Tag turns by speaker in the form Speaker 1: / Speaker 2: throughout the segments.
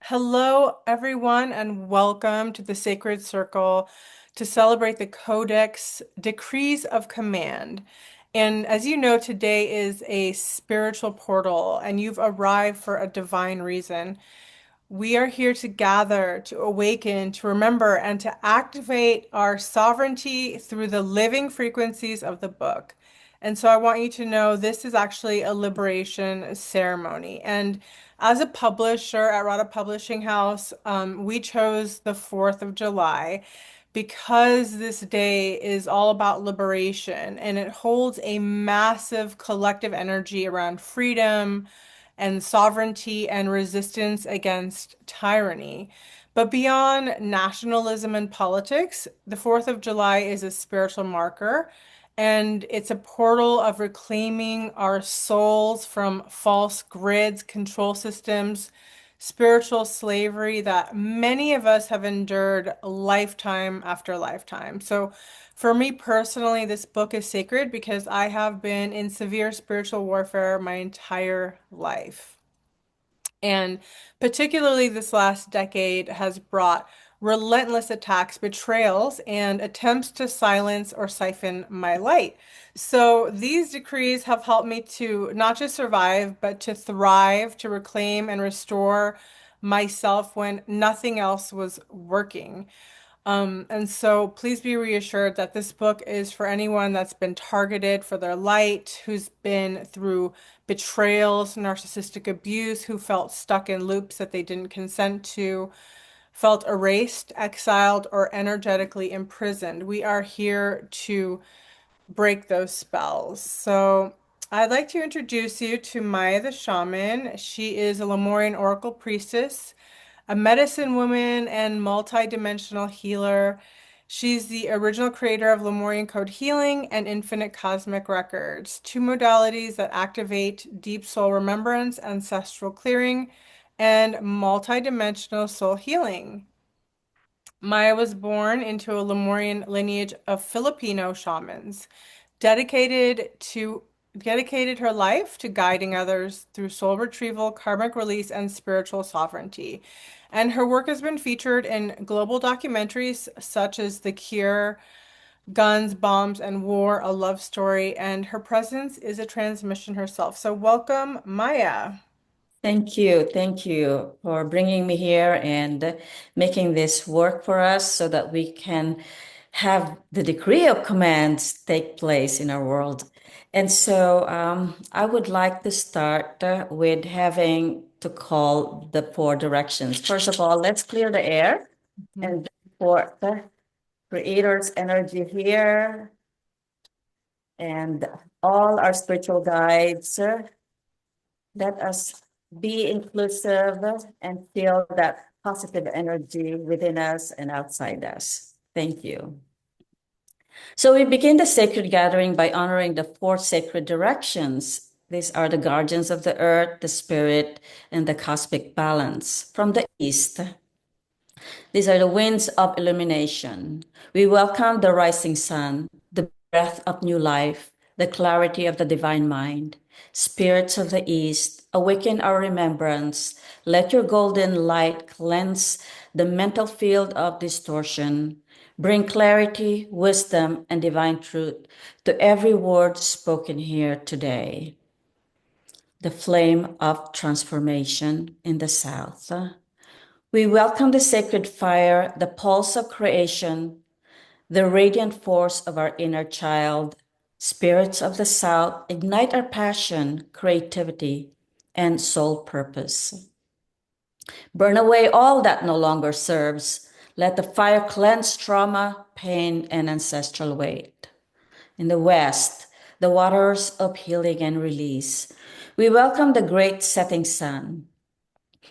Speaker 1: Hello, everyone, and welcome to the Sacred Circle to celebrate the Codex Decrees of Command. And as you know, today is a spiritual portal, and you've arrived for a divine reason. We are here to gather, to awaken, to remember, and to activate our sovereignty through the living frequencies of the book. And so I want you to know this is actually a liberation ceremony. And as a publisher at Radhaa Publishing House, we chose the 4th of July because this day is all about liberation and it holds a massive collective energy around freedom and sovereignty and resistance against tyranny. But beyond nationalism and politics, the 4th of July is a spiritual marker, and it's a portal of reclaiming our souls from false grids, control systems, spiritual slavery that many of us have endured lifetime after lifetime. So, for me personally, this book is sacred because I have been in severe spiritual warfare my entire life. And particularly this last decade has brought relentless attacks, betrayals, and attempts to silence or siphon my light. So these decrees have helped me to not just survive, but to thrive, to reclaim and restore myself when nothing else was working. And so please be reassured that this book is for anyone that's been targeted for their light, who's been through betrayals, narcissistic abuse, who felt stuck in loops that they didn't consent to, felt erased, exiled, or energetically imprisoned. We are here to break those spells. So I'd like to introduce you to Maya the Shaman. She is a Lemurian oracle priestess, a medicine woman, and multi-dimensional healer. She's the original creator of Lemurian Code Healing and Infinite Cosmic Records, two modalities that activate deep soul remembrance, ancestral clearing, and multi-dimensional soul healing. Maya was born into a Lemurian lineage of Filipino shamans, dedicated to dedicated her life to guiding others through soul retrieval, karmic release, and spiritual sovereignty. And her work has been featured in global documentaries such as The Cure, Guns, Bombs, and War, A Love Story, and her presence is a transmission herself. So welcome, Maya.
Speaker 2: Thank you. Thank you for bringing me here and making this work for us so that we can have the decree of commands take place in our world. And so I would like to start with having to call the four directions. First of all, let's clear the air
Speaker 1: Mhm.
Speaker 2: and for the creator's energy here and all our spiritual guides. Let us be inclusive and feel that positive energy within us and outside us. Thank you. So we begin the sacred gathering by honoring the four sacred directions. These are the guardians of the earth, the spirit, and the cosmic balance. From the east, these are the winds of illumination. We welcome the rising sun, the breath of new life, the clarity of the divine mind. Spirits of the East, awaken our remembrance. Let your golden light cleanse the mental field of distortion. Bring clarity, wisdom, and divine truth to every word spoken here today. The flame of transformation in the South. We welcome the sacred fire, the pulse of creation, the radiant force of our inner child. Spirits of the South, ignite our passion, creativity, and soul purpose. Burn away all that no longer serves. Let the fire cleanse trauma, pain, and ancestral weight. In the West, the waters of healing and release. We welcome the great setting sun,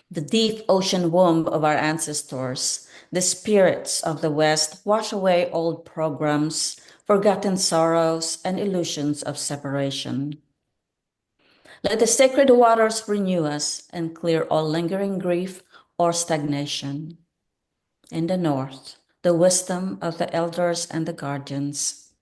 Speaker 2: the deep ocean womb of our ancestors. The spirits of the West wash away old programs, forgotten sorrows, and illusions of separation. Let the sacred waters renew us and clear all lingering grief or stagnation. In the North, the wisdom of the elders and the guardians.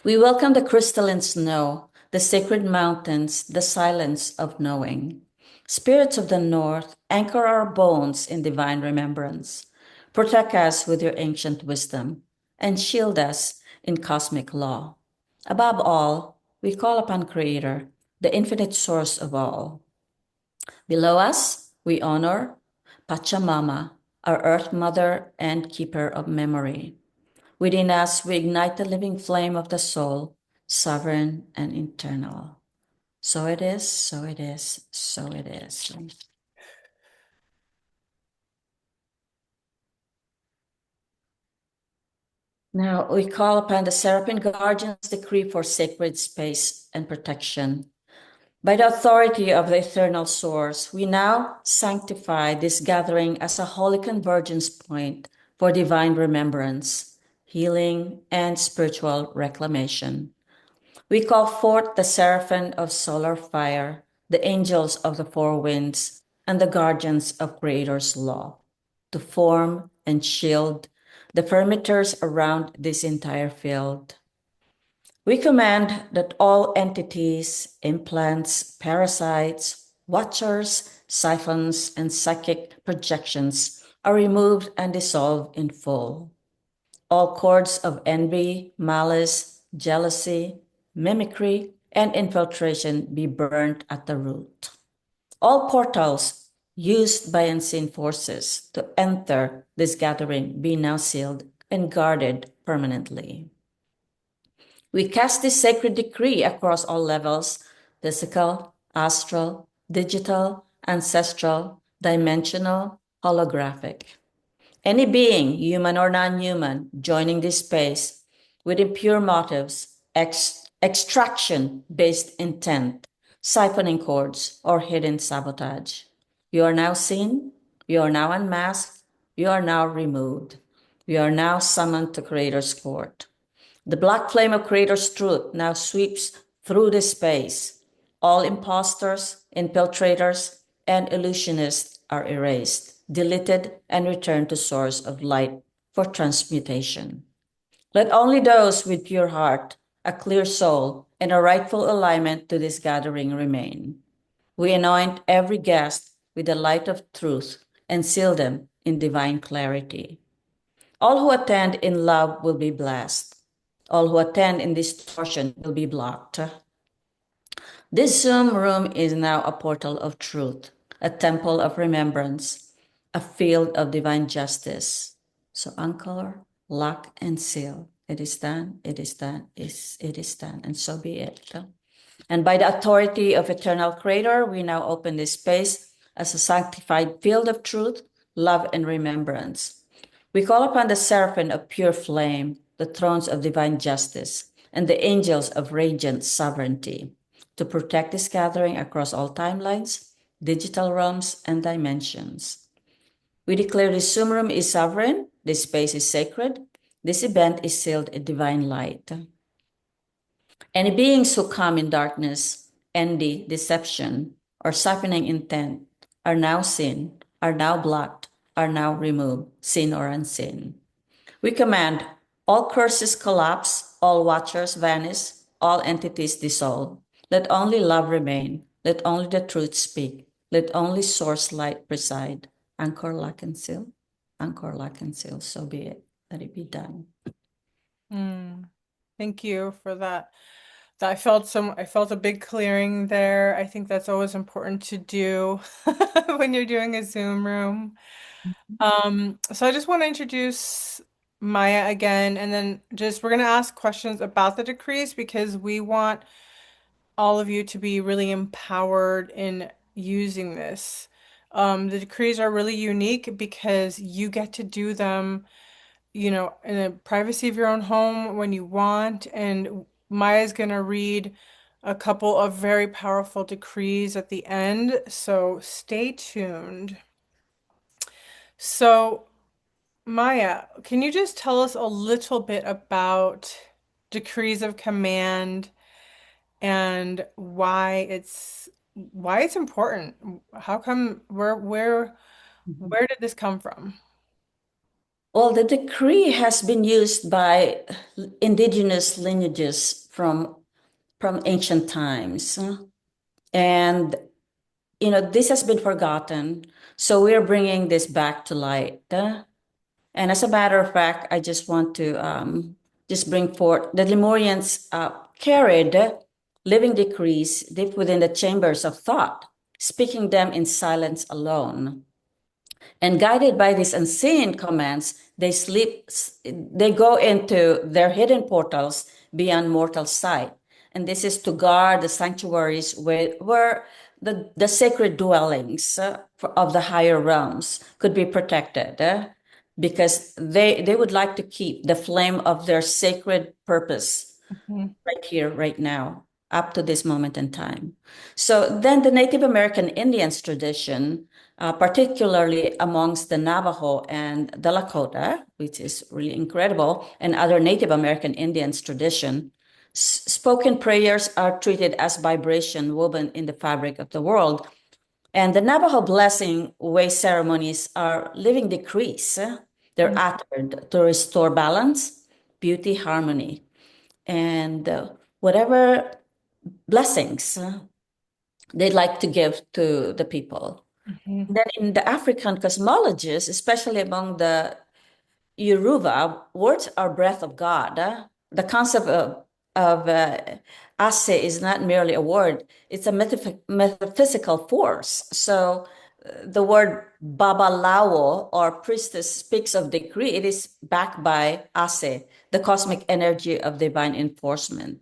Speaker 2: We welcome the crystalline snow, the sacred mountains, the silence of knowing. Spirits of the North, anchor our bones in divine remembrance. Protect us with your ancient wisdom and shield us in cosmic law. Above all, we call upon Creator, the infinite source of all. Below us, we honor Pachamama, our Earth Mother and Keeper of Memory. Within us, we ignite the living flame of the soul, sovereign and eternal. So it is, so it is, so it is. Now we call upon the Seraphim Guardians decree for sacred space and protection. By the authority of the eternal source, we now sanctify this gathering as a holy convergence point for divine remembrance, healing, and spiritual reclamation. We call forth the seraphim of solar fire, the angels of the four winds, and the guardians of Creator's law, to form and shield the perimeters around this entire field. We command that all entities, implants, parasites, watchers, siphons, and psychic projections are removed and dissolved in full. All cords of envy, malice, jealousy, mimicry, and infiltration be burned at the root. All portals used by unseen forces to enter this gathering be now sealed and guarded permanently. We cast this sacred decree across all levels: physical, astral, digital, ancestral, dimensional, holographic. Any being, human or non human, joining this space with impure motives, extraction based intent, siphoning cords, or hidden sabotage. You are now seen, you are now unmasked, you are now removed. You are now summoned to Creator's court. The black flame of Creator's truth now sweeps through this space. All impostors, infiltrators, and illusionists are erased, deleted, and returned to source of light for transmutation. Let only those with pure heart, a clear soul, and a rightful alignment to this gathering remain. We anoint every guest with the light of truth and seal them in divine clarity. All who attend in love will be blessed. All who attend in distortion will be blocked. This Zoom room is now a portal of truth, a temple of remembrance, a field of divine justice. So anchor, lock, and seal. It is done, it is done, it is done, and so be it. And by the authority of eternal Creator, we now open this space as a sanctified field of truth, love, and remembrance. We call upon the seraphim of pure flame, the thrones of divine justice, and the angels of radiant sovereignty to protect this gathering across all timelines, digital realms, and dimensions. We declare this Zoom room is sovereign, this space is sacred, this event is sealed in divine light. Any beings who come in darkness, envy, deception, or siphoning intent are now seen, are now blocked, are now removed, seen or unseen. We command all curses collapse, all watchers vanish, all entities dissolve. Let only love remain. Let only the truth speak. Let only source light preside. Anchor, lock, and seal. Anchor, lock, and seal. So be it. Let it be done.
Speaker 1: Thank you for that. I felt a big clearing there. I think that's always important to do when you're doing a Zoom room. So I just want to introduce Maya again, and then just we're gonna ask questions about the decrees because we want all of you to be really empowered in using this. The decrees are really unique because you get to do them, in the privacy of your own home when you want. And Maya's gonna read a couple of very powerful decrees at the end, so stay tuned. So, Maya, can you just tell us a little bit about decrees of command and why it's important? How come where did this come from?
Speaker 2: Well, the decree has been used by indigenous lineages from ancient times. And this has been forgotten. So we're bringing this back to light. And as a matter of fact, I just want to just bring forth the Lemurians carried living decrees deep within the chambers of thought, speaking them in silence alone. And guided by these unseen commands, they go into their hidden portals beyond mortal sight. And this is to guard the sanctuaries where the sacred dwellings of the higher realms could be protected, because they would like to keep the flame of their sacred purpose
Speaker 1: Mhm.
Speaker 2: right here, right now, up to this moment in time. So then the Native American Indians tradition, particularly amongst the Navajo and the Lakota, which is really incredible, and other Native American Indians tradition, spoken prayers are treated as vibration woven in the fabric of the world. And the Navajo blessing way ceremonies are living decrees. They're uttered to restore balance, beauty, harmony, and whatever blessings they'd like to give to the people.
Speaker 1: Mhm.
Speaker 2: Then in the African cosmologies, especially among the Yoruba, words are breath of God. The concept of Ase is not merely a word, it's a metaphysical force. So the word Babalawo or priestess speaks of decree. It is backed by Ase, the cosmic energy of divine enforcement.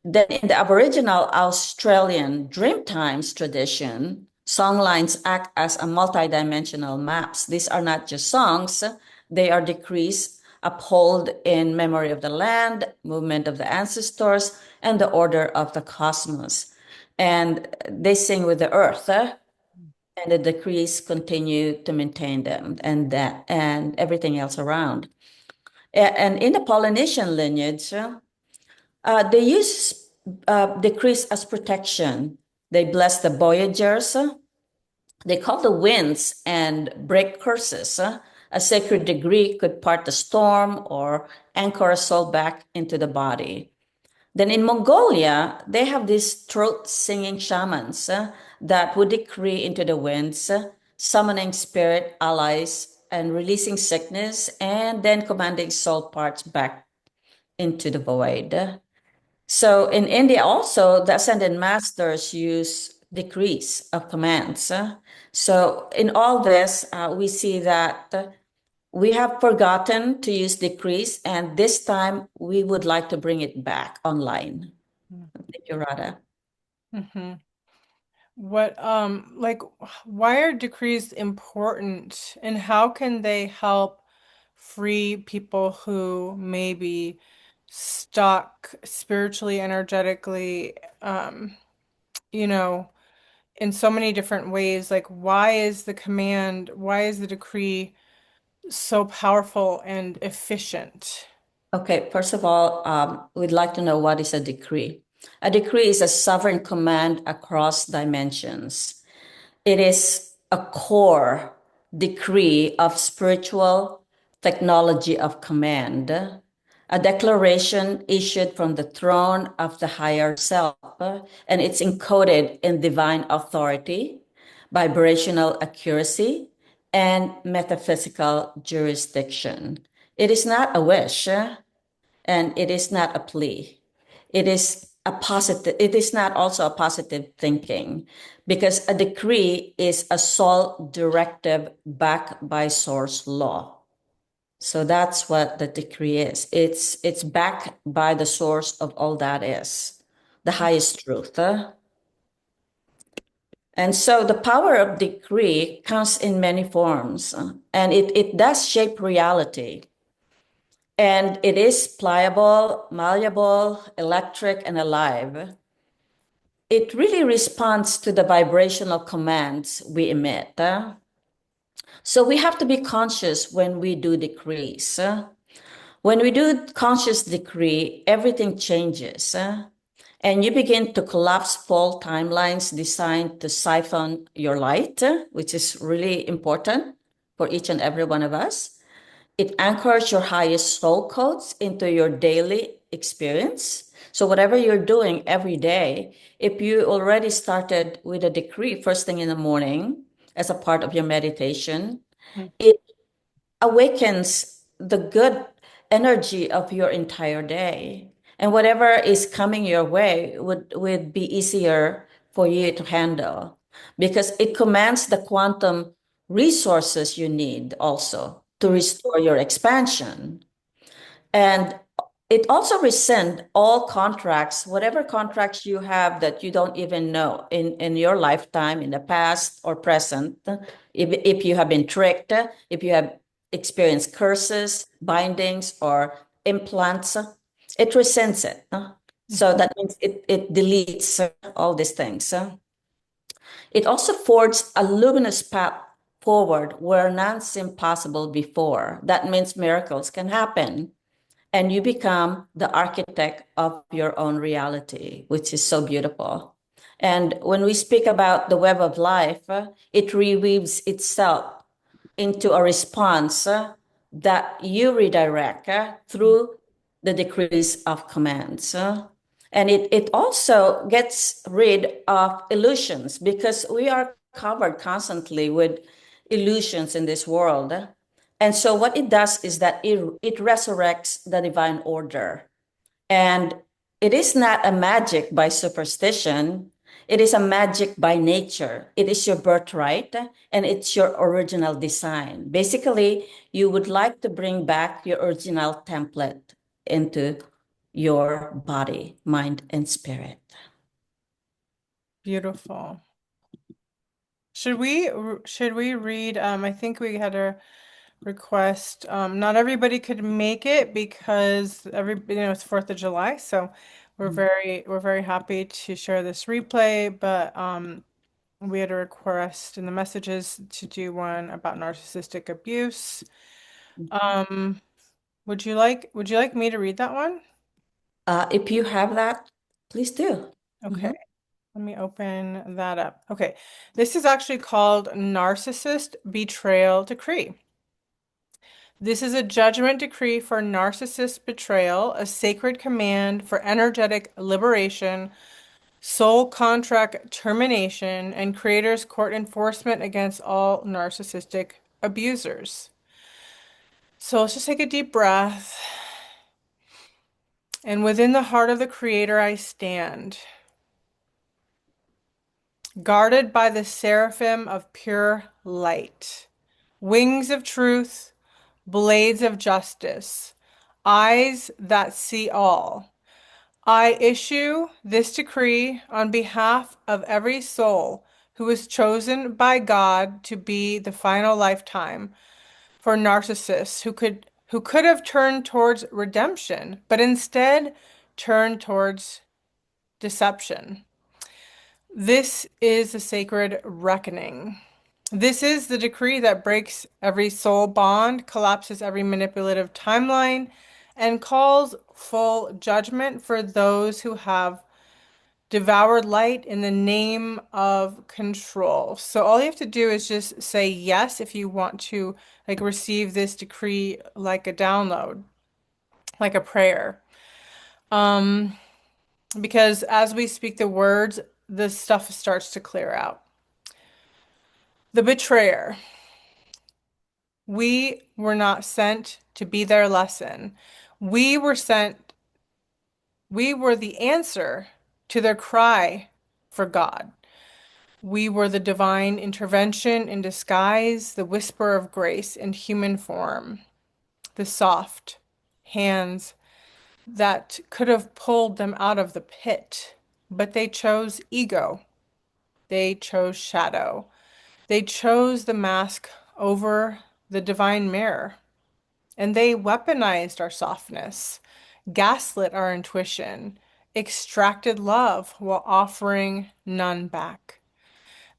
Speaker 2: Then in the Aboriginal Australian Dreamtimes tradition, songlines act as a multidimensional maps. These are not just songs, they are decrees uphold in memory of the land, movement of the ancestors, and the order of the cosmos. And they sing with the earth, and the decrees continue to maintain them and everything else around. And in the Polynesian lineage, they use decrees as protection. They bless the voyagers. They call the winds and break curses. A sacred decree could part the storm or anchor a soul back into the body. Then in Mongolia, they have these throat singing shamans that would decree into the winds, summoning spirit allies and releasing sickness, and then commanding soul parts back into the void. So in India also, the ascended masters use decrees of commands. So in all this, we see that we have forgotten to use decrees, and this time we would like to bring it back online. Thank you, Radha.
Speaker 1: Mhm. What, like, why are decrees important and how can they help free people who may be stuck spiritually, energetically, you know, in so many different ways? Like, why is the decree so powerful and efficient?
Speaker 2: Okay, first of all, we'd like to know what is a decree. A decree is a sovereign command across dimensions. It is a core decree of spiritual technology of command, a declaration issued from the throne of the higher self, and it's encoded in divine authority, vibrational accuracy, and metaphysical jurisdiction. It is not a wish, and it is not a plea. It is not also a positive thinking, because a decree is a sole directive backed by source law. So that's what the decree is. It's backed by the source of all that is, the highest truth. And so the power of decree comes in many forms, and it does shape reality. And it is pliable, malleable, electric, and alive. It really responds to the vibrational commands we emit. So we have to be conscious when we do decrees. When we do conscious decree, everything changes. And you begin to collapse fault timelines designed to siphon your light, which is really important for each and every one of us. It anchors your highest soul codes into your daily experience. So whatever you're doing every day, if you already started with a decree first thing in the morning as a part of your meditation,
Speaker 1: Mm.
Speaker 2: it awakens the good energy of your entire day. And whatever is coming your way would be easier for you to handle because it commands the quantum resources you need also to
Speaker 1: Mm.
Speaker 2: restore your expansion. And it also rescind all contracts, whatever contracts you have that you don't even know in your lifetime, in the past or present. If you have been tricked, if you have experienced curses, bindings, or implants, it rescinds it. So that means it deletes all these things. It also forged a luminous path forward where none seemed possible before. That means miracles can happen and you become the architect of your own reality, which is so beautiful. And when we speak about the web of life, it reweaves itself into a response that you redirect through the decrees of commands. And it also gets rid of illusions because we are covered constantly with illusions in this world. And so what it does is that it resurrects the divine order. And it is not a magic by superstition. It is a magic by nature. It is your birthright and it's your original design. Basically, you would like to bring back your original template into your body, mind, and spirit.
Speaker 1: Beautiful. Should we read I think we had a request. Not everybody could make it because it's 4th of July, so we're very happy to share this replay, but we had a request in the messages to do one about narcissistic abuse. Um, would you like me to read that one?
Speaker 2: If you have that, please do.
Speaker 1: Okay,
Speaker 2: Mhm.
Speaker 1: let me open that up. Okay, this is actually called Narcissist Betrayal Decree. This is a judgment decree for narcissist betrayal, a sacred command for energetic liberation, soul contract termination, and creator's court enforcement against all narcissistic abusers. So let's just take a deep breath. And within the heart of the creator, I stand, guarded by the seraphim of pure light, wings of truth, blades of justice, eyes that see all. I issue this decree on behalf of every soul who is chosen by God to be the final lifetime for narcissists who could have turned towards redemption, but instead turned towards deception. This is a sacred reckoning. This is the decree that breaks every soul bond, collapses every manipulative timeline, and calls full judgment for those who have devoured light in the name of control. So all you have to do is just say yes if you want to like receive this decree like a download, like a prayer. Um, because as we speak the words, the stuff starts to clear out. The betrayer. We were not sent to be their lesson. We were sent, we were the answer to their cry for God. We were the divine intervention in disguise, the whisper of grace in human form, the soft hands that could have pulled them out of the pit, but they chose ego. They chose shadow. They chose the mask over the divine mirror. And they weaponized our softness, gaslit our intuition, extracted love while offering none back.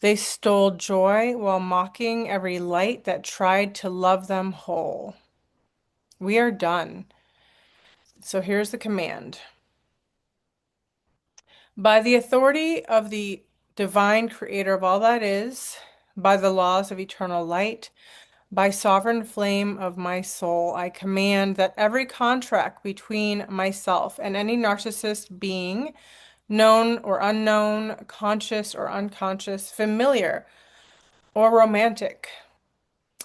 Speaker 1: They stole joy while mocking every light that tried to love them whole. We are done. So here's the command. By the authority of the divine creator of all that is, by the laws of eternal light, By sovereign flame of my soul, I command that every contract between myself and any narcissist being, known or unknown, conscious or unconscious, familiar or romantic,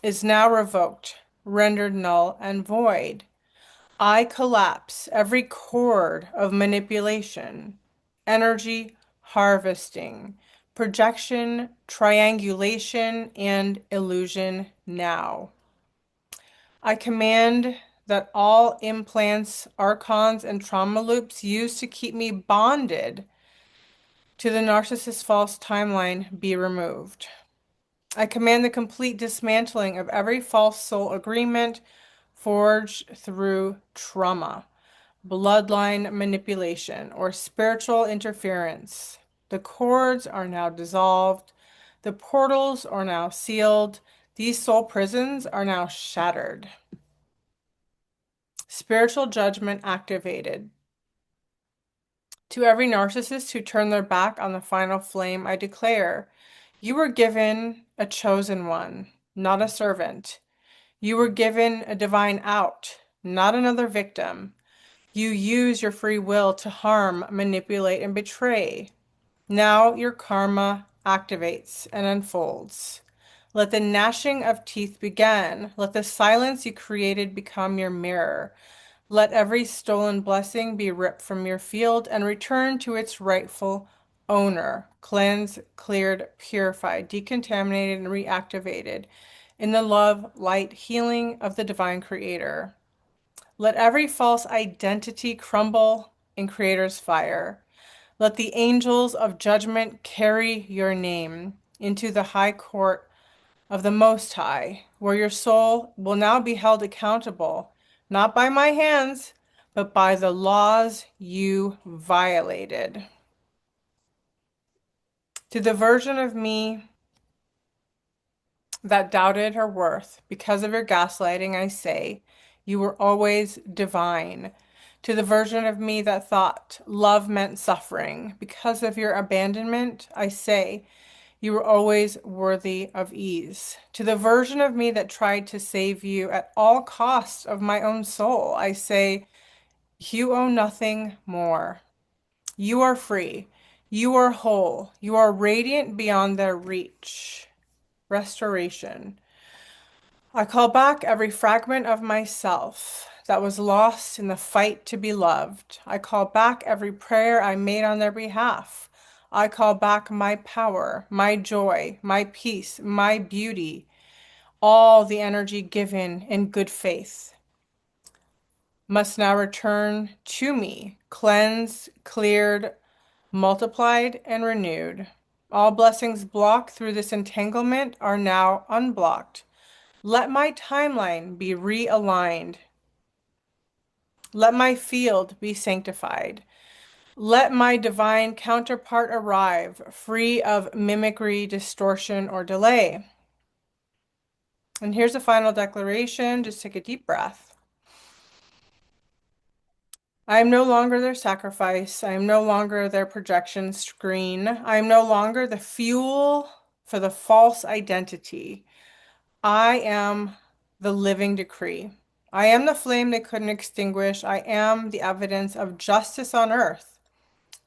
Speaker 1: is now revoked, rendered null and void. I collapse every cord of manipulation, energy harvesting, projection, triangulation, and illusion now. I command that all implants, archons, and trauma loops used to keep me bonded to the narcissist's false timeline be removed. I command the complete dismantling of every false soul agreement forged through trauma, bloodline manipulation, or spiritual interference. The cords are now dissolved. The portals are now sealed. These soul prisons are now shattered. Spiritual judgment activated. To every narcissist who turned their back on the final flame, I declare, you were given a chosen one, not a servant. You were given a divine out, not another victim. You use your free will to harm, manipulate, and betray. Now your karma activates and unfolds. Let the gnashing of teeth begin. Let the silence you created become your mirror. Let every stolen blessing be ripped from your field and returned to its rightful owner, cleansed, cleared, purified, decontaminated, and reactivated in the love, light, healing of the divine creator. Let every false identity crumble in Creator's fire. Let the angels of judgment carry your name into the high court of the Most High, where your soul will now be held accountable, not by my hands, but by the laws you violated. To the version of me that doubted her worth because of your gaslighting, I say, you were always divine. To the version of me that thought love meant suffering because of your abandonment, I say, you were always worthy of ease. To the version of me that tried to save you at all costs of my own soul, I say, you owe nothing more. You are free. You are whole. You are radiant beyond their reach. Restoration. I call back every fragment of myself that was lost in the fight to be loved. I call back every prayer I made on their behalf. I call back my power, my joy, my peace, my beauty, all the energy given in good faith must now return to me, cleansed, cleared, multiplied, and renewed. All blessings blocked through this entanglement are now unblocked. Let my timeline be realigned. Let my field be sanctified. Let my divine counterpart arrive, free of mimicry, distortion, or delay. And here's a final declaration. Just take a deep breath. I am no longer their sacrifice. I am no longer their projection screen. I am no longer the fuel for the false identity. I am the living decree. I am the flame they couldn't extinguish. I am the evidence of justice on earth.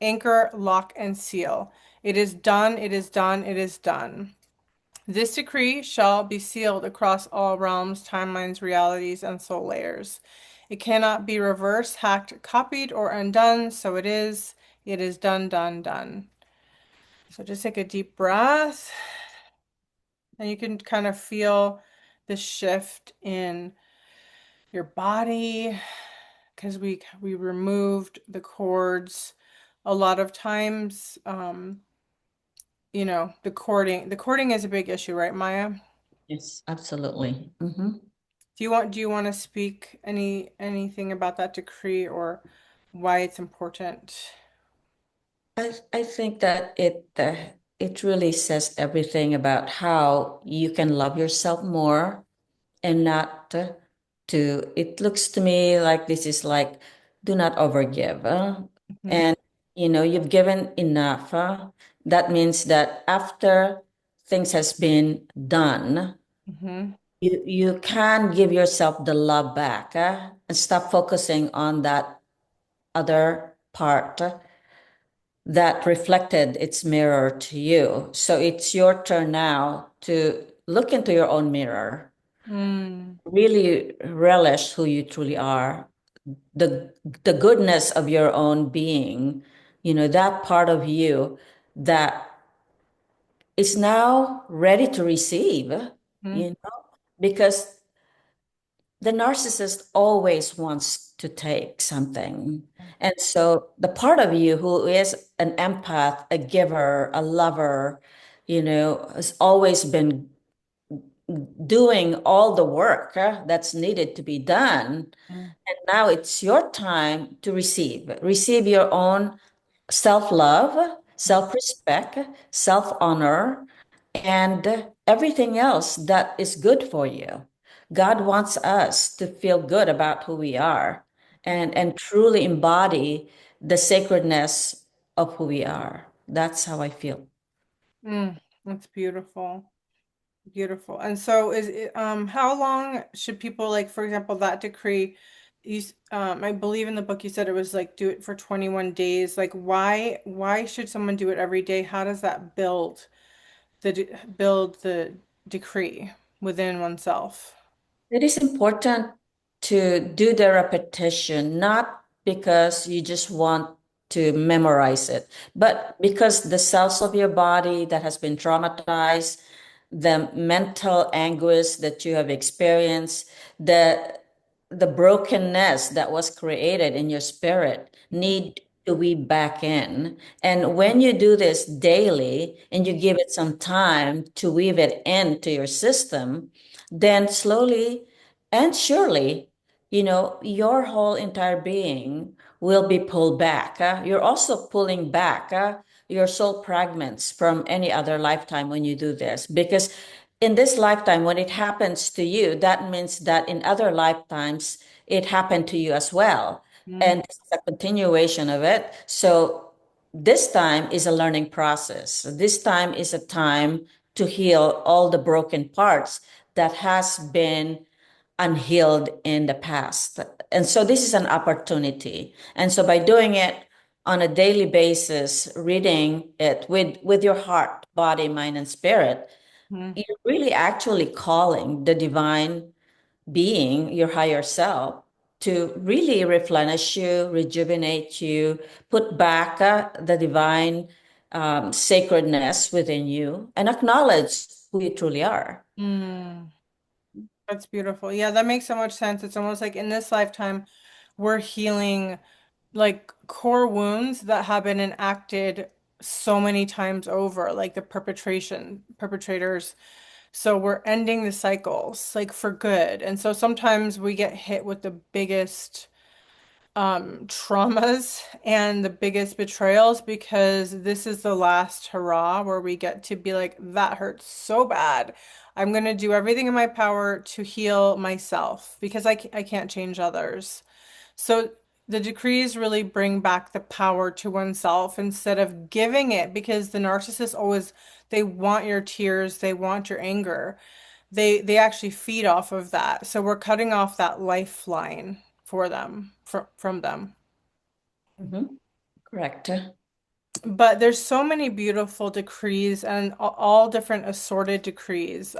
Speaker 1: Anchor, lock, and seal. It is done, it is done, it is done. This decree shall be sealed across all realms, timelines, realities, and soul layers. It cannot be reversed, hacked, copied, or undone, so it is. It is done, done, done. So just take a deep breath, and you can kind of feel the shift in your body because we removed the cords. A lot of times, the cording is a big issue, right, Maya?
Speaker 2: Yes, absolutely.
Speaker 1: Do you want to speak anything about that decree or why it's important?
Speaker 2: I think that it really says everything about how you can love yourself more and not to. It looks to me like this is like do not overgive,
Speaker 1: Hmm.
Speaker 2: and you've given enough. That means that after things has been done,
Speaker 1: Hmm.
Speaker 2: you can give yourself the love back, and stop focusing on that other part that reflected its mirror to you. So it's your turn now to look into your own mirror,
Speaker 1: Mm,
Speaker 2: really relish who you truly are, the the goodness of your own being, that part of you that is now ready to receive,
Speaker 1: mm,
Speaker 2: you know, because the narcissist always wants to take something. And so the part of you who is an empath, a giver, a lover, has always been doing all the work that's needed to be done.
Speaker 1: mm,
Speaker 2: And now it's your time to receive your own self-love, self-respect, self-honor, and everything else that is good for you. God wants us to feel good about who we are and truly embody the sacredness of who we are. That's how I feel.
Speaker 1: mm. That's beautiful. Beautiful. And so is it, how long should people like, for example, that decree, I believe in the book you said it was like do it for 21 days. Like why should someone do it every day? How does that build the decree within oneself?
Speaker 2: It is important to do the repetition, not because you just want to memorize it, but because the cells of your body that has been traumatized, the mental anguish that you have experienced, the brokenness that was created in your spirit need to weave back in. And when you do this daily and you give it some time to weave it into your system, then slowly and surely, your whole entire being will be pulled back. You're also pulling back your soul fragments from any other lifetime when you do this. Because in this lifetime, when it happens to you, that means that in other lifetimes, it happened to you as well.
Speaker 1: Mm,
Speaker 2: And this is a continuation of it. So this time is a learning process. This time is a time to heal all the broken parts that has been unhealed in the past. And so this is an opportunity. And so by doing it on a daily basis, reading it with your heart, body, mind, and spirit,
Speaker 1: mm,
Speaker 2: you're really actually calling the divine being, your higher self, to really replenish you, rejuvenate you, put back the divine sacredness within you, and acknowledge who you truly are.
Speaker 1: mm. That's beautiful. Yeah, that makes so much sense. It's almost like in this lifetime, we're healing like core wounds that have been enacted so many times over, like the perpetrators. So we're ending the cycles like for good. And so sometimes we get hit with the biggest traumas and the biggest betrayals because this is the last hurrah where we get to be like, that hurts so bad. I'm going to do everything in my power to heal myself because I can't change others. So the decrees really bring back the power to oneself instead of giving it because the narcissists always they want your tears, they want your anger. They actually feed off of that. So we're cutting off that lifeline for them from them.
Speaker 2: Mhm. Correct.
Speaker 1: But there's so many beautiful decrees and all different assorted decrees.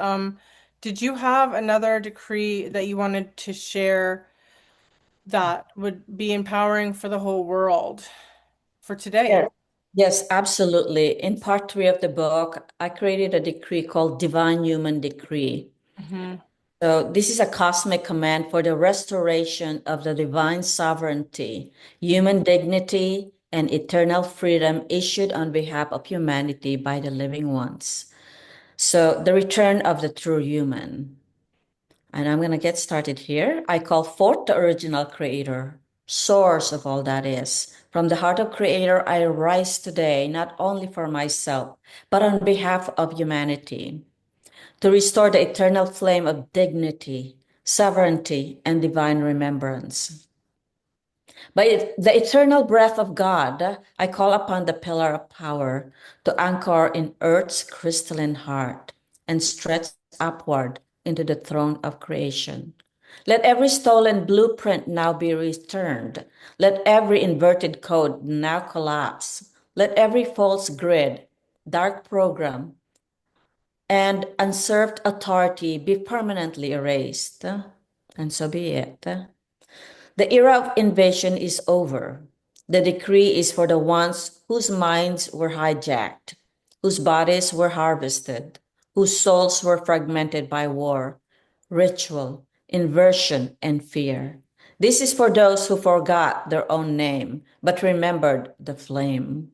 Speaker 1: Did you have another decree that you wanted to share that would be empowering for the whole world for today?
Speaker 2: Yes. Yes, absolutely. In part three of the book, I created a decree called Divine Human Decree.
Speaker 1: Hmm.
Speaker 2: So, this is a cosmic command for the restoration of the divine sovereignty, human dignity, and eternal freedom issued on behalf of humanity by the living ones. So, the return of the true human. And I'm going to get started here. I call forth the original creator, source of all that is. From the heart of creator, I rise today, not only for myself, but on behalf of humanity, to restore the eternal flame of dignity, sovereignty, and divine remembrance. By the eternal breath of God, I call upon the pillar of power to anchor in earth's crystalline heart and stretch upward into the throne of creation. Let every stolen blueprint now be returned. Let every inverted code now collapse. Let every false grid, dark program, and usurped authority be permanently erased. And so be it. The era of invasion is over. The decree is for the ones whose minds were hijacked, whose bodies were harvested, whose souls were fragmented by war, ritual, inversion, and fear. This is for those who forgot their own name, but remembered the flame,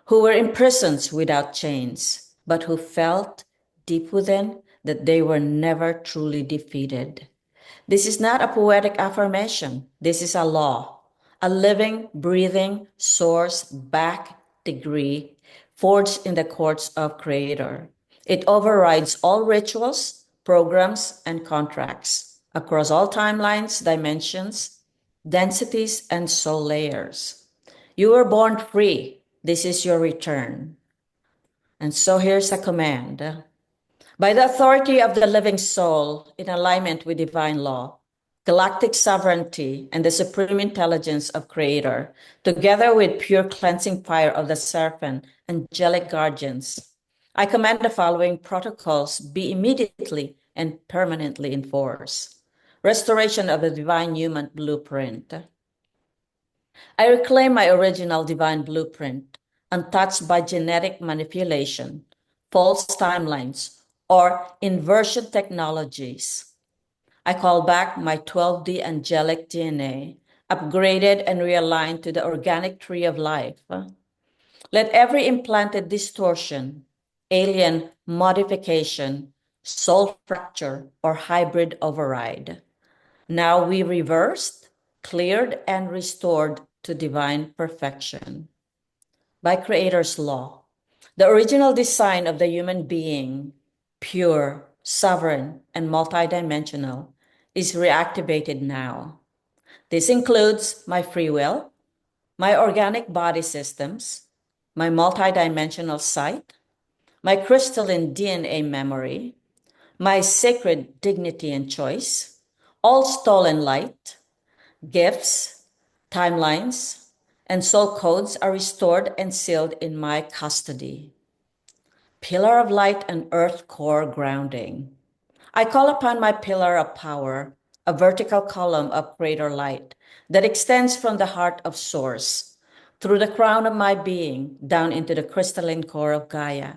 Speaker 2: who were imprisoned without chains, but who felt deep within that they were never truly defeated. This is not a poetic affirmation. This is a law, a living, breathing, source back degree forged in the courts of Creator. It overrides all rituals, programs, and contracts across all timelines, dimensions, densities, and soul layers. You were born free. This is your return. And so here's a command. By the authority of the living soul in alignment with divine law, galactic sovereignty, and the supreme intelligence of Creator, together with pure cleansing fire of the Seraphim angelic guardians, I command the following protocols be immediately and permanently enforced. Restoration of the divine human blueprint. I reclaim my original divine blueprint, untouched by genetic manipulation, false timelines, or inversion technologies. I call back my 12D angelic DNA, upgraded and realigned to the organic tree of life. Let every implanted distortion, alien modification, soul fracture, or hybrid override now be reversed, cleared, and restored to divine perfection. By Creator's law, the original design of the human being, pure, sovereign, and multidimensional, is reactivated now. This includes my free will, my organic body systems, my multidimensional sight, my crystalline DNA memory, my sacred dignity and choice, all stolen light, gifts, timelines, and soul codes are restored and sealed in my custody. Pillar of light and earth core grounding. I call upon my pillar of power, a vertical column of greater light that extends from the heart of Source through the crown of my being down into the crystalline core of Gaia.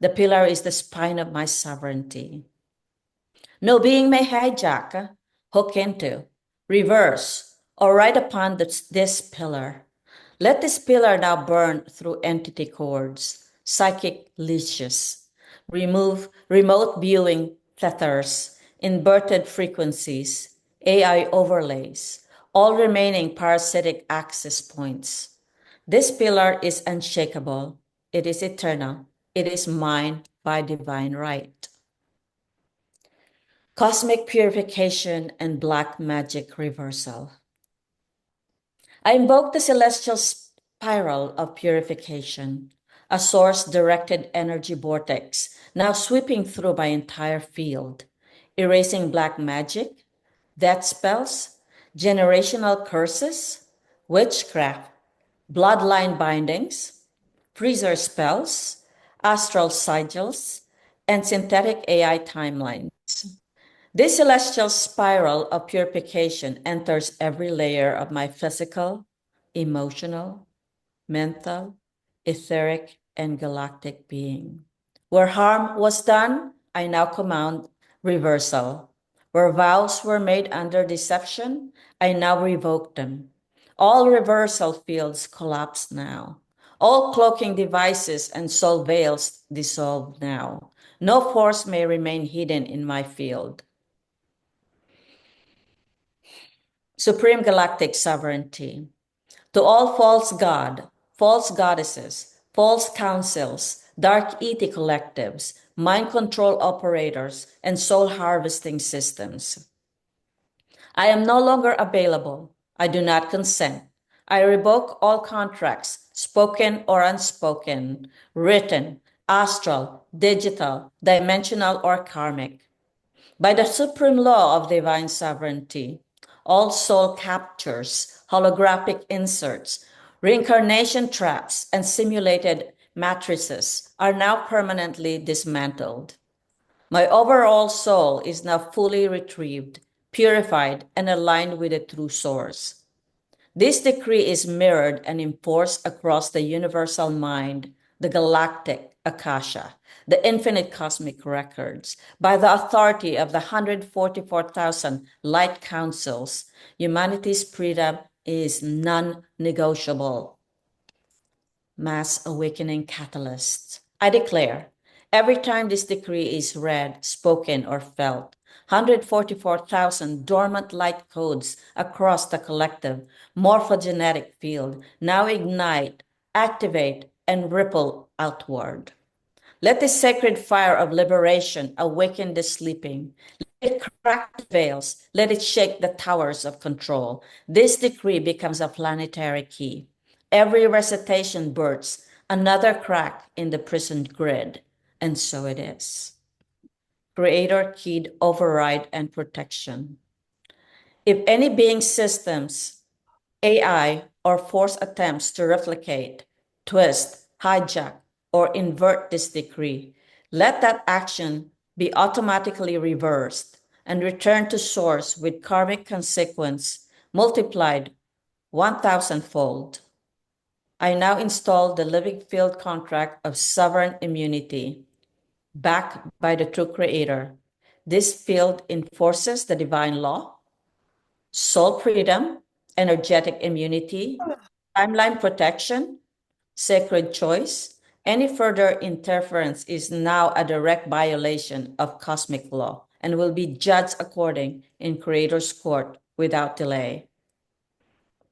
Speaker 2: The pillar is the spine of my sovereignty. No being may hijack, hook into, reverse, or ride upon this pillar. Let this pillar now burn through entity cords, psychic leashes, remove remote viewing tethers, inverted frequencies, AI overlays, all remaining parasitic access points. This pillar is unshakable. It is eternal. It is mine by divine right. Cosmic purification and black magic reversal. I invoke the celestial spiral of purification, a source-directed energy vortex now sweeping through my entire field, erasing black magic, death spells, generational curses, witchcraft, bloodline bindings, freezer spells, astral sigils, and synthetic AI timelines. This celestial spiral of purification enters every layer of my physical, emotional, mental, etheric, and galactic being. Where harm was done, I now command reversal. Where vows were made under deception, I now revoke them. All reversal fields collapse now. All cloaking devices and soul veils dissolve now. No force may remain hidden in my field. Supreme galactic sovereignty. To all false god, false goddesses, false councils, dark ET collectives, mind control operators, and soul harvesting systems. I am no longer available. I do not consent. I revoke all contracts, spoken or unspoken, written, astral, digital, dimensional, or karmic. By the supreme law of divine sovereignty, all soul captures, holographic inserts, reincarnation traps, and simulated matrices are now permanently dismantled. My overall soul is now fully retrieved, purified, and aligned with the true source. This decree is mirrored and enforced across the universal mind, the galactic Akasha, the infinite cosmic records. By the authority of the 144,000 light councils, humanity's freedom is non negotiable. Mass awakening catalysts. I declare, every time this decree is read, spoken, or felt, 144,000 dormant light codes across the collective morphogenetic field now ignite, activate, and ripple outward. Let the sacred fire of liberation awaken the sleeping. Let it crack the veils. Let it shake the towers of control. This decree becomes a planetary key. Every recitation births another crack in the prison grid. And so it is. Creator keyed override and protection. If any being systems, AI, or force attempts to replicate, twist, hijack, or invert this decree, let that action be automatically reversed and return to source with karmic consequence multiplied 1,000-fold. I now install the living field contract of sovereign immunity, backed by the true creator. This field enforces the divine law, soul freedom, energetic immunity, timeline protection, sacred choice. Any further interference is now a direct violation of cosmic law and will be judged according in Creator's court without delay.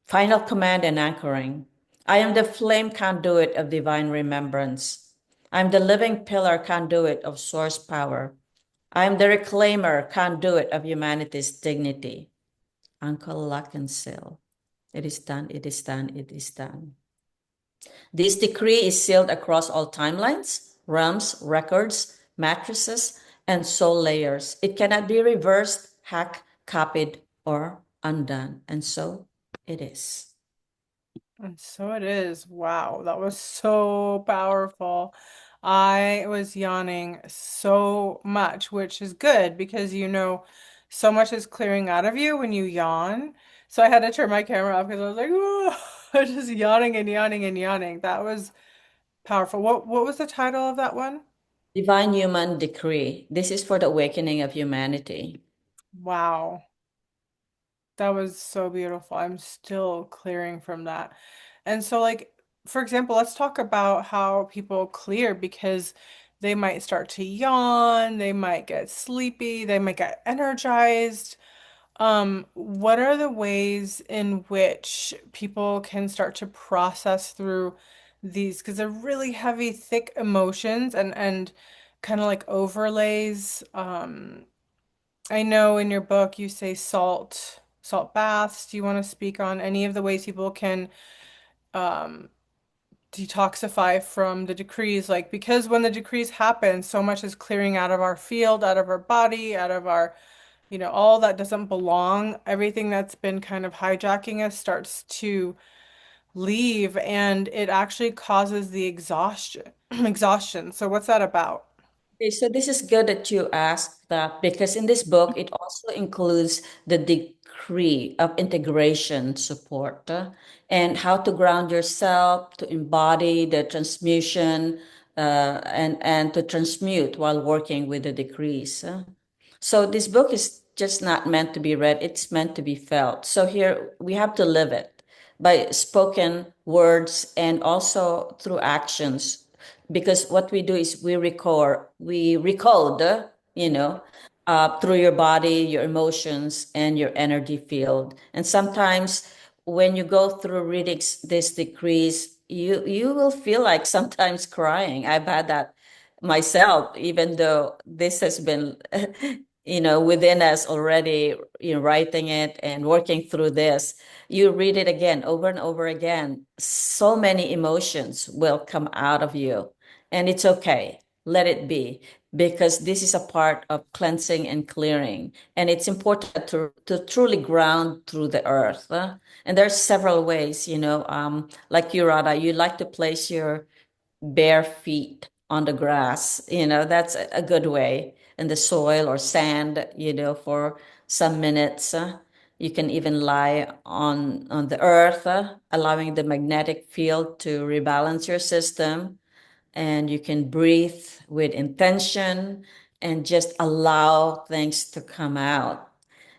Speaker 2: Final command and anchoring. I am the flame conduit of divine remembrance. I am the living pillar conduit of source power. I am the reclaimer conduit of humanity's dignity. Uncle Lock and Seal. It is done, it is done, it is done. This decree is sealed across all timelines, realms, records, matrices, and soul layers. It cannot be reversed, hacked, copied, or undone. And so it is.
Speaker 1: And so it is. Wow, that was so powerful. I was yawning so much, which is good because so much is clearing out of you when you yawn. So I had to turn my camera off because I was like, "Whoa," just yawning and yawning and yawning. That was powerful. What was the title of that one?
Speaker 2: Divine human decree. This is for the awakening of humanity.
Speaker 1: Wow. That was so beautiful. I'm still clearing from that. And so, like, for example, let's talk about how people clear because they might start to yawn, they might get sleepy, they might get energized. What are the ways in which people can start to process through these? Because they're really heavy, thick emotions and kind of like overlays. I know in your book you say salt baths. Do you want to speak on any of the ways people can um, detoxify from the decrees? Like, because when the decrees happen, so much is clearing out of our field, out of our body, out of our, all that doesn't belong. Everything that's been kind of hijacking us starts to leave, and it actually causes the exhaustion. Exhaustion. So what's that about?
Speaker 2: Okay, so this is good that you asked that because in this book, it also includes the decree of integration support and how to ground yourself, to embody the transmutation, and to transmute while working with the decrees. So this book is just not meant to be read, it's meant to be felt. So here we have to live it by spoken words and also through actions because what we do is we recode, through your body, your emotions, and your energy field. And sometimes when you go through readings, this decrease, you will feel like sometimes crying. I've had that myself, even though this has been, within us already, writing it and working through this. You read it again over and over again. So many emotions will come out of you, and it's okay. Let it be. because this is a part of cleansing and clearing. And it's important to truly ground through the earth. And there's several ways, like you, Radha, you like to place your bare feet on the grass. That's a good way. In the soil or sand, for some minutes. You can even lie on the earth, allowing the magnetic field to rebalance your system. And you can breathe with intention and just allow things to come out.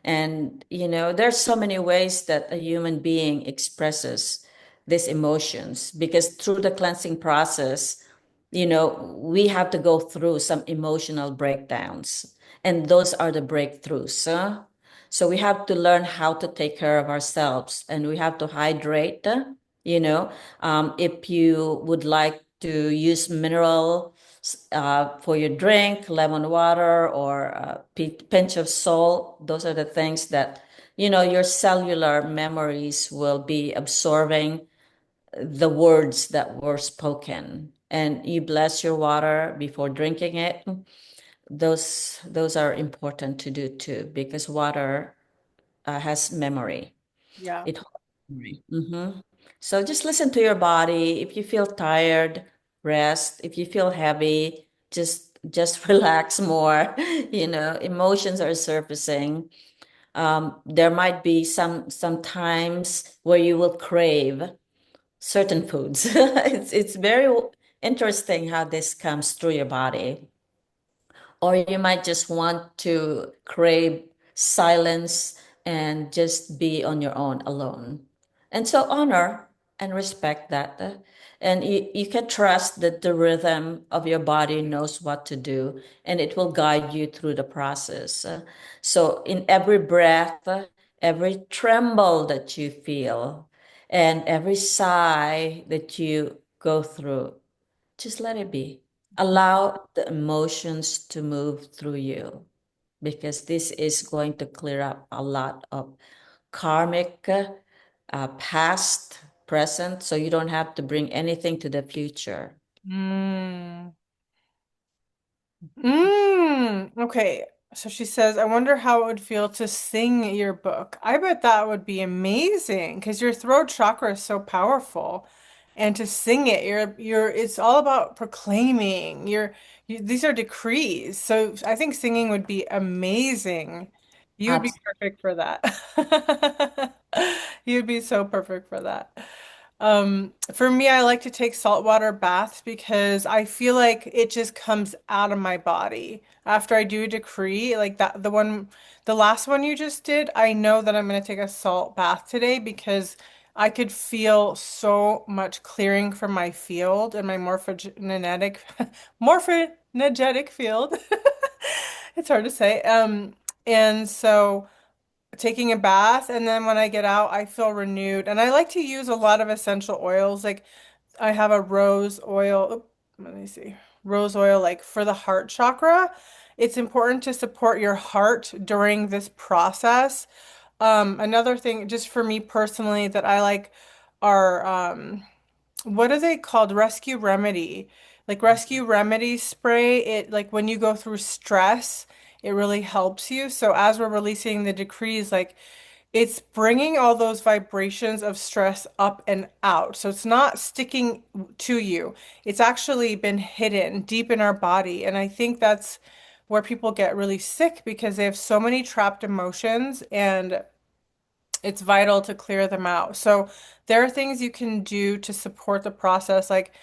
Speaker 2: And, there's so many ways that a human being expresses these emotions because through the cleansing process, we have to go through some emotional breakdowns, and those are the breakthroughs. So we have to learn how to take care of ourselves, and we have to hydrate. You know, if you would like to use mineral for your drink, lemon water, or a pinch of salt, those are the things that your cellular memories will be absorbing the words that were spoken, and you bless your water before drinking it. Those are important to do too, because water has memory.
Speaker 1: Yeah.
Speaker 2: It holds memory. So just listen to your body. If you feel tired, rest. If you feel heavy, just relax more. Emotions are surfacing. There might be some times where you will crave certain foods. It's very interesting how this comes through your body. Or you might just want to crave silence and just be on your own alone. And so honor and respect that. And you can trust that the rhythm of your body knows what to do, and it will guide you through the process. So in every breath, every tremble that you feel, and every sigh that you go through, just let it be. Allow the emotions to move through you, because this is going to clear up a lot of karmic, past, present, so you don't have to bring anything to the future.
Speaker 1: Mm. Okay. So she says, I wonder how it would feel to sing your book. I bet that would be amazing because your throat chakra is so powerful. And to sing it, it's all about proclaiming. These are decrees. So I think singing would be amazing. You would be
Speaker 2: Absolutely.
Speaker 1: perfect for that. You'd be so perfect for that. For me, I like to take saltwater baths because I feel like it just comes out of my body. After I do a decree, like that, the last one you just did, I know that I'm going to take a salt bath today because I could feel so much clearing from my field and my morphogenetic field. It's hard to say. And so taking a bath, and then when I get out, I feel renewed. And I like to use a lot of essential oils. Like I have a rose oil. Let me see. Rose oil, like for the heart chakra. It's important to support your heart during this process. Another thing, just for me personally, that I like are what are they called? Rescue Remedy. Like Rescue Remedy spray, it like when you go through stress, it really helps you. So as we're releasing the decrees, like it's bringing all those vibrations of stress up and out. So it's not sticking to you. It's actually been hidden deep in our body. And I think that's where people get really sick because they have so many trapped emotions and it's vital to clear them out. So there are things you can do to support the process. Like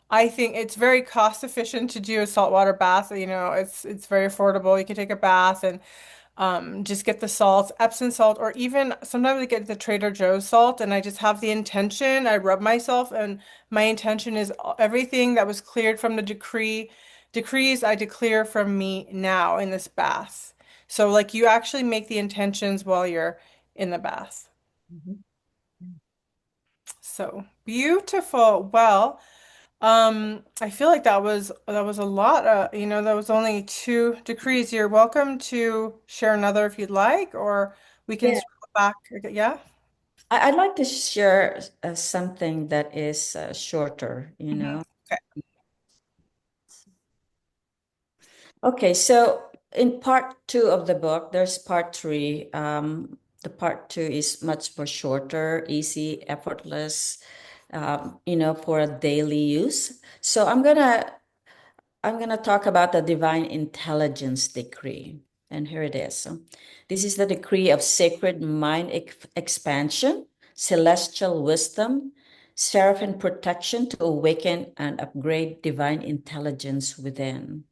Speaker 1: I think it's very cost efficient to do a saltwater bath. It's very affordable. You can take a bath and just get the salt, Epsom salt, or even sometimes I get the Trader Joe's salt and I just have the intention. I rub myself and my intention is everything that was cleared from the decrees I declare from me now in this bath. So like you actually make the intentions while you're in the bath.
Speaker 2: Mhm.
Speaker 1: So beautiful. Well, I feel like that was a lot. That was only two decrees. You're welcome to share another if you'd like, or we can
Speaker 2: Yeah,
Speaker 1: scroll back. Okay, yeah.
Speaker 2: I'd like to share something that is shorter.
Speaker 1: Mhm. Okay.
Speaker 2: Okay, so in part two of the book, there's part three. The part two is much more shorter, easy, effortless, for a daily use. So I'm gonna talk about the divine intelligence decree. And here it is. This is the decree of sacred mind expansion, celestial wisdom, seraphim protection to awaken and upgrade divine intelligence within.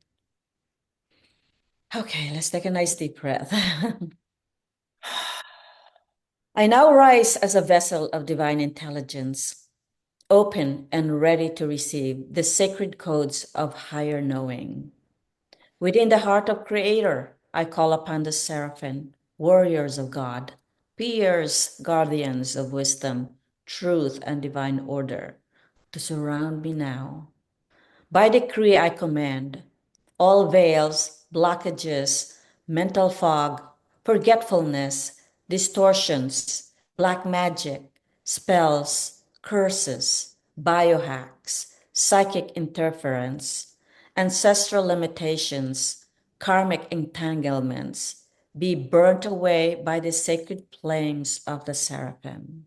Speaker 2: Okay, let's take a nice deep breath. I now rise as a vessel of divine intelligence, open and ready to receive the sacred codes of higher knowing. Within the heart of Creator, I call upon the seraphim, warriors of God, peers, guardians of wisdom, truth, and divine order, to surround me now. By decree, I command all veils, blockages, mental fog, forgetfulness, distortions, black magic, spells, curses, biohacks, psychic interference, ancestral limitations, karmic entanglements be burnt away by the sacred flames of the seraphim.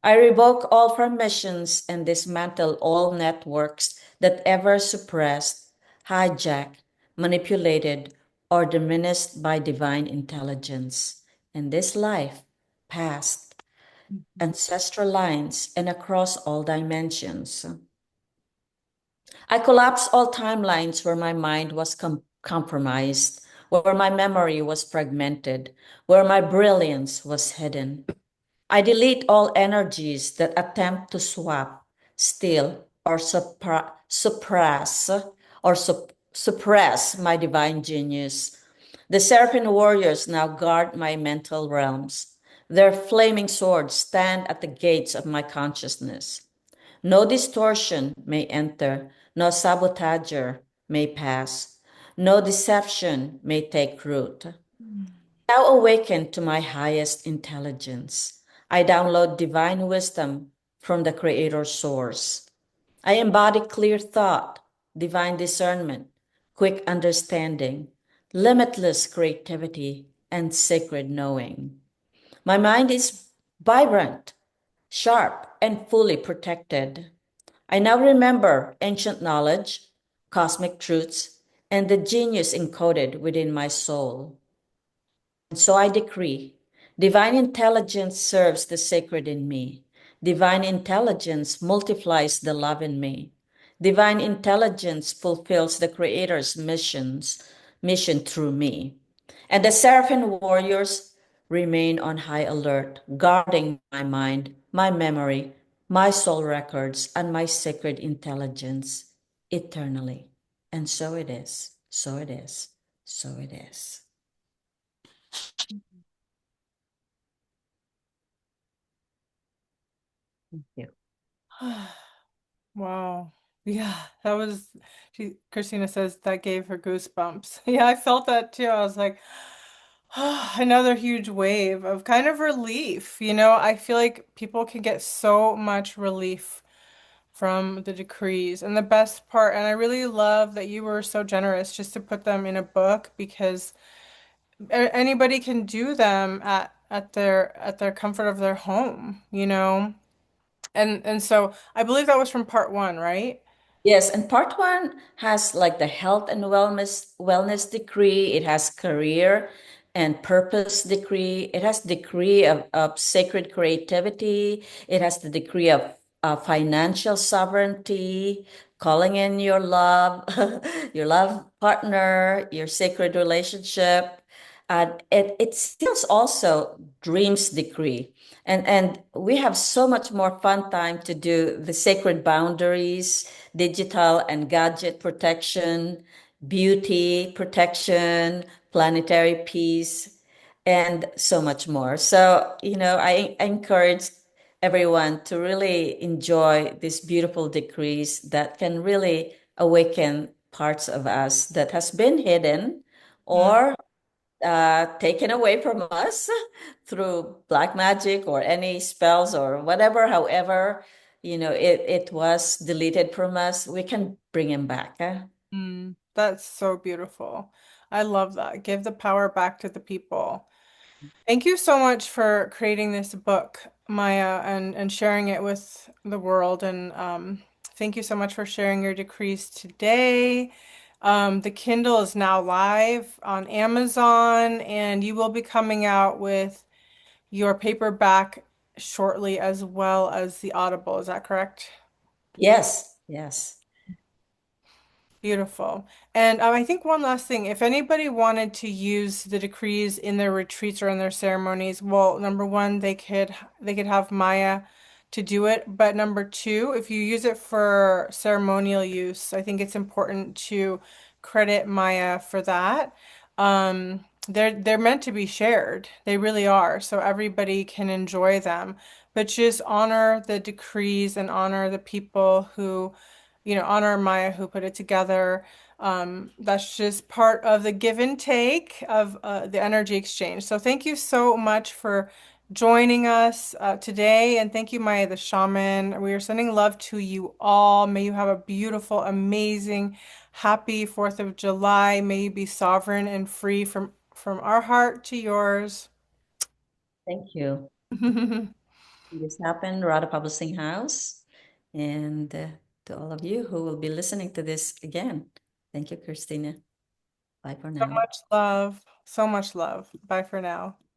Speaker 2: I revoke all permissions and dismantle all networks that ever suppressed, hijacked, manipulated, or diminished by divine intelligence in this life, past, ancestral lines, and across all dimensions. I collapse all timelines where my mind was compromised, where my memory was fragmented, where my brilliance was hidden. I delete all energies that attempt to swap, steal, or suppress my divine genius. The Seraphim warriors now guard my mental realms. Their flaming swords stand at the gates of my consciousness. No distortion may enter, no sabotager may pass, no deception may take root. Now awaken to my highest intelligence. I download divine wisdom from the Creator source. I embody clear thought, divine discernment, quick understanding, limitless creativity, and sacred knowing. My mind is vibrant, sharp, and fully protected. I now remember ancient knowledge, cosmic truths, and the genius encoded within my soul. And so I decree divine intelligence serves the sacred in me. Divine intelligence multiplies the love in me. Divine intelligence fulfills the Creator's mission through me. And the seraphim warriors remain on high alert, guarding my mind, my memory, my soul records, and my sacred intelligence eternally. And so it is, so it is, so it is. Thank you.
Speaker 1: Wow. Yeah, that was Christina says that gave her goosebumps. Yeah, I felt that too. I was like, another huge wave of kind of relief. I feel like people can get so much relief from the decrees. And the best part, and I really love that you were so generous just to put them in a book because anybody can do them at their comfort of their home. And so I believe that was from part one, right?
Speaker 2: Yes, and part one has like the health and wellness decree. It has career and purpose decree. It has decree of sacred creativity. It has the decree of financial sovereignty, calling in your love, your love partner, your sacred relationship. It steals also dreams decree. And we have so much more fun time to do the sacred boundaries, digital and gadget protection, beauty protection, planetary peace, and so much more. So, I encourage everyone to really enjoy these beautiful decrees that can really awaken parts of us that has been hidden
Speaker 1: Mm,
Speaker 2: or taken away from us through black magic or any spells or whatever, however, it was deleted from us, we can bring him back.
Speaker 1: mm. That's so beautiful. I love that. Give the power back to the people. Thank you so much for creating this book, Maya, and sharing it with the world. And thank you so much for sharing your decrees today. The Kindle is now live on Amazon, and you will be coming out with your paperback shortly as well as the Audible. Is that correct?
Speaker 2: Yes, yes.
Speaker 1: Beautiful. And I think one last thing, if anybody wanted to use the decrees in their retreats or in their ceremonies, well, number one, they could have Maya to do it. But number two, if you use it for ceremonial use, I think it's important to credit Maya for that. They're meant to be shared. They really are. So everybody can enjoy them. But just honor the decrees and honor the people who honor Maya who put it together. That's just part of the give and take of the energy exchange. So thank you so much for joining us today, and thank you, Maya the Shaman. We are sending love to you all. May you have a beautiful, amazing, happy 4th of July. May you be sovereign and free from our heart to yours.
Speaker 2: Thank you. This happened, Radhaa Publishing House. And to all of you who will be listening to this again, thank you, Christina. Bye for
Speaker 1: So
Speaker 2: now.
Speaker 1: much love. So much love. Bye for now.